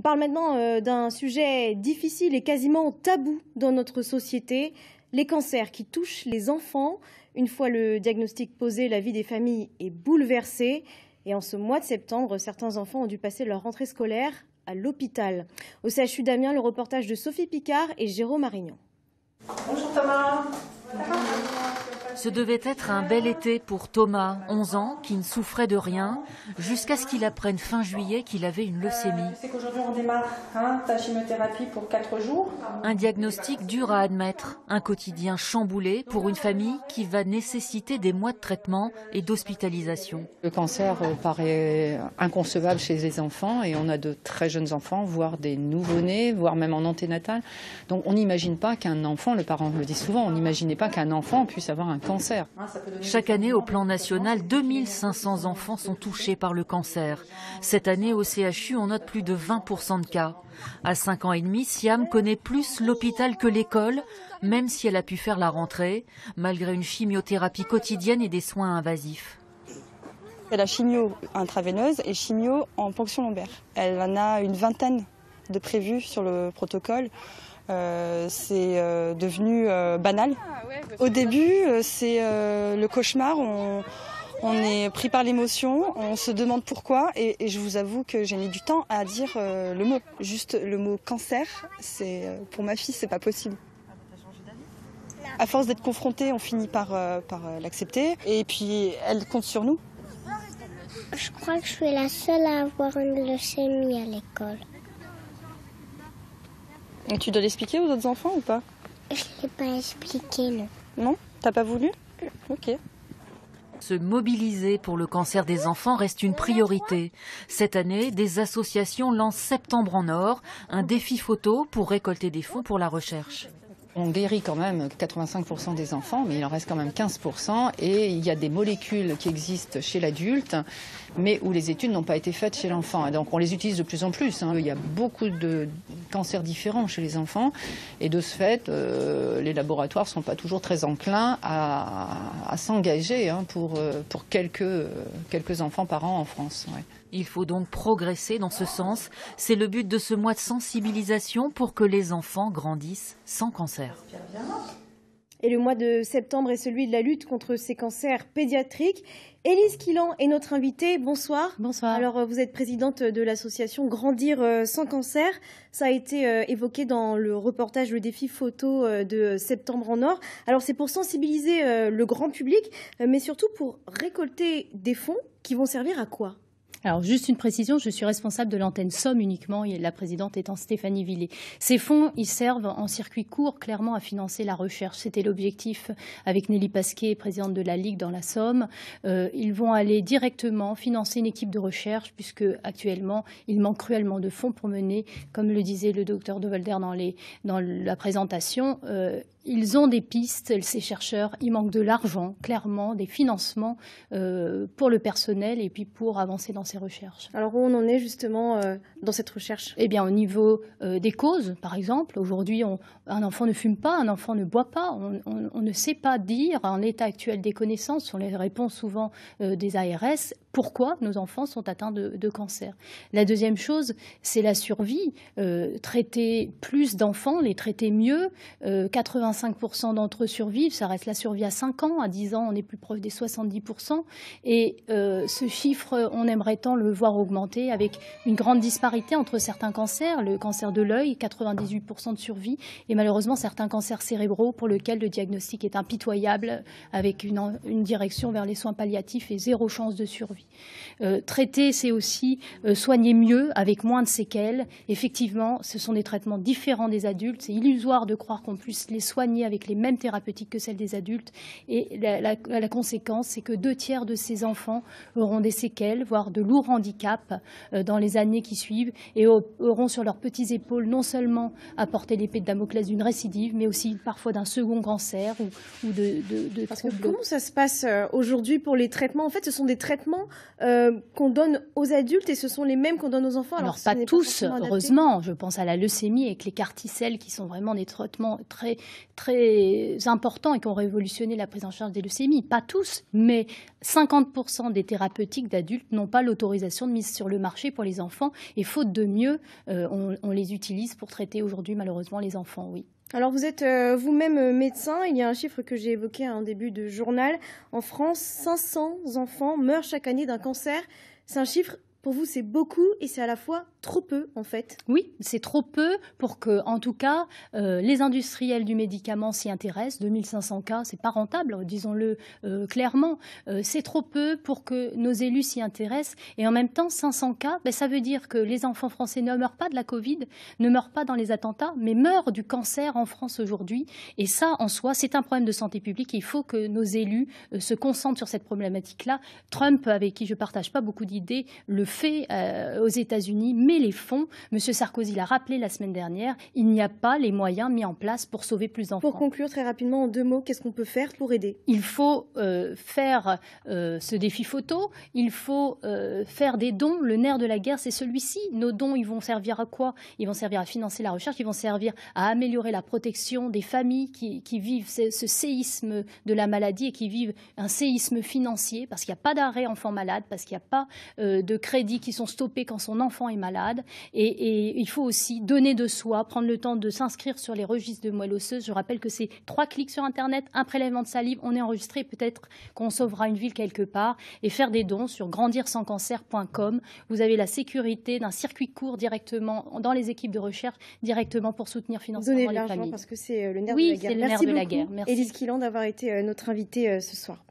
parle maintenant d'un sujet difficile et quasiment tabou dans notre société, les cancers qui touchent les enfants. Une fois le diagnostic posé, la vie des familles est bouleversée. Et en ce mois de septembre, certains enfants ont dû passer leur rentrée scolaire à l'hôpital. Au CHU d'Amiens, le reportage de Sophie Picard et Jérôme Arignan. Bonjour Thomas. Ce devait être un bel été pour Thomas, 11 ans, qui ne souffrait de rien, jusqu'à ce qu'il apprenne fin juillet qu'il avait une leucémie. Tu sais qu'aujourd'hui on démarre ta chimiothérapie pour 4 jours. Un diagnostic dur à admettre, un quotidien chamboulé pour une famille qui va nécessiter des mois de traitement et d'hospitalisation. Le cancer paraît inconcevable chez les enfants et on a de très jeunes enfants, voire des nouveau-nés, voire même en anténatal. Donc on n'imagine pas qu'un enfant, le parent le dit souvent, on n'imaginait pas qu'un enfant puisse avoir un cancer. Chaque année, au plan national, 2500 enfants sont touchés par le cancer. Cette année, au CHU, on note plus de 20% de cas. À 5 ans et demi, Siam connaît plus l'hôpital que l'école, même si elle a pu faire la rentrée, malgré une chimiothérapie quotidienne et des soins invasifs. Elle a chimio intraveineuse et chimio en ponction lombaire. Elle en a une vingtaine de prévues sur le protocole. C'est devenu banal. Au début, c'est le cauchemar. On est pris par l'émotion, on se demande pourquoi. Et je vous avoue que j'ai mis du temps à dire le mot. Juste le mot cancer, pour ma fille, c'est pas possible. À force d'être confrontée, on finit par l'accepter. Et puis, elle compte sur nous. Je crois que je suis la seule à avoir une leucémie à l'école. Et tu dois l'expliquer aux autres enfants ou pas? Je ne l'ai pas expliqué, non. Non? T'as pas voulu? Ok. Se mobiliser pour le cancer des enfants reste une priorité. Cette année, des associations lancent Septembre en Or, un défi photo pour récolter des fonds pour la recherche. On guérit quand même 85% des enfants, mais il en reste quand même 15%. Et il y a des molécules qui existent chez l'adulte, mais où les études n'ont pas été faites chez l'enfant. Et donc on les utilise de plus en plus. Il y a beaucoup de cancers différents chez les enfants. Et de ce fait, les laboratoires ne sont pas toujours très enclins à s'engager pour quelques enfants par an en France. Ouais. Il faut donc progresser dans ce sens. C'est le but de ce mois de sensibilisation pour que les enfants grandissent sans cancer. Et le mois de septembre est celui de la lutte contre ces cancers pédiatriques. Élise Quillan est notre invitée. Bonsoir. Bonsoir. Alors, vous êtes présidente de l'association Grandir sans cancer. Ça a été évoqué dans le reportage Le défi photo de Septembre en Or. Alors, c'est pour sensibiliser le grand public, mais surtout pour récolter des fonds qui vont servir à quoi ? Alors, juste une précision, je suis responsable de l'antenne Somme uniquement, et la présidente étant Stéphanie Villet. Ces fonds, ils servent en circuit court, clairement, à financer la recherche. C'était l'objectif avec Nelly Pasquet, présidente de la Ligue dans la Somme. Ils vont aller directement financer une équipe de recherche, puisque actuellement, il manque cruellement de fonds pour mener, comme le disait le docteur De Volder dans la présentation, ils ont des pistes, ces chercheurs, il manque de l'argent, clairement, des financements pour le personnel et puis pour avancer dans ces recherches. Alors où on en est justement dans cette recherche? Eh bien au niveau des causes, par exemple, aujourd'hui un enfant ne fume pas, un enfant ne boit pas, on ne sait pas dire en l'état actuel des connaissances, on les répond souvent des ARS, pourquoi nos enfants sont atteints de cancer. La deuxième chose, c'est la survie. Traiter plus d'enfants, les traiter mieux, 85% d'entre eux survivent, ça reste la survie à 5 ans, à 10 ans on est plus proche des 70%, et ce chiffre, on aimerait tant le voir augmenter avec une grande disparité entre certains cancers, le cancer de l'œil, 98% de survie, et malheureusement certains cancers cérébraux pour lesquels le diagnostic est impitoyable, avec une direction vers les soins palliatifs et 0 chance de survie. Traiter, c'est aussi soigner mieux, avec moins de séquelles. Effectivement, ce sont des traitements différents des adultes, c'est illusoire de croire qu'on puisse les soigner avec les mêmes thérapeutiques que celles des adultes. Et la conséquence, c'est que 2/3 de ces enfants auront des séquelles, voire de lourds handicaps dans les années qui suivent et auront sur leurs petites épaules non seulement à porter l'épée de Damoclès d'une récidive, mais aussi parfois d'un second cancer ou de Parce que comment ça se passe aujourd'hui pour les traitements? En fait, ce sont des traitements qu'on donne aux adultes et ce sont les mêmes qu'on donne aux enfants. Alors pas tous, heureusement. Je pense à la leucémie avec les carticelles qui sont vraiment des traitements très, très importants et qui ont révolutionné la prise en charge des leucémies. Pas tous, mais 50% des thérapeutiques d'adultes n'ont pas l'autorisation de mise sur le marché pour les enfants. Et faute de mieux, on les utilise pour traiter aujourd'hui malheureusement les enfants, oui. Alors vous êtes vous-même médecin, il y a un chiffre que j'ai évoqué en début de journal. En France, 500 enfants meurent chaque année d'un cancer. C'est un chiffre, pour vous c'est beaucoup et c'est à la fois trop peu en fait. Oui, c'est trop peu pour que, en tout cas, les industriels du médicament s'y intéressent. 2500 cas, c'est pas rentable, disons-le clairement. C'est trop peu pour que nos élus s'y intéressent. Et en même temps, 500 cas, ça veut dire que les enfants français ne meurent pas de la Covid, ne meurent pas dans les attentats, mais meurent du cancer en France aujourd'hui. Et ça, en soi, c'est un problème de santé publique. Et il faut que nos élus se concentrent sur cette problématique-là. Trump, avec qui je partage pas beaucoup d'idées, le fait aux États-Unis, mais les fonds, M. Sarkozy l'a rappelé la semaine dernière, il n'y a pas les moyens mis en place pour sauver plus d'enfants. Pour conclure très rapidement, en 2 mots, qu'est-ce qu'on peut faire pour aider? Il faut faire ce défi photo, il faut faire des dons. Le nerf de la guerre, c'est celui-ci. Nos dons, ils vont servir à quoi? Ils vont servir à financer la recherche, ils vont servir à améliorer la protection des familles qui vivent ce séisme de la maladie et qui vivent un séisme financier, parce qu'il n'y a pas d'arrêt enfant malade, parce qu'il n'y a pas de crédits qui sont stoppés quand son enfant est malade. Et il faut aussi donner de soi, prendre le temps de s'inscrire sur les registres de moelle osseuse. Je rappelle que c'est 3 clics sur Internet, un prélèvement de salive, on est enregistré, peut-être qu'on sauvera une ville quelque part, et faire des dons sur grandirsanscancer.com. Vous avez la sécurité d'un circuit court directement dans les équipes de recherche, directement pour soutenir financièrement les familles. Parce que c'est le nerf oui, de la guerre. C'est le nerf de la guerre. Merci. Élise Quiland d'avoir été notre invitée ce soir.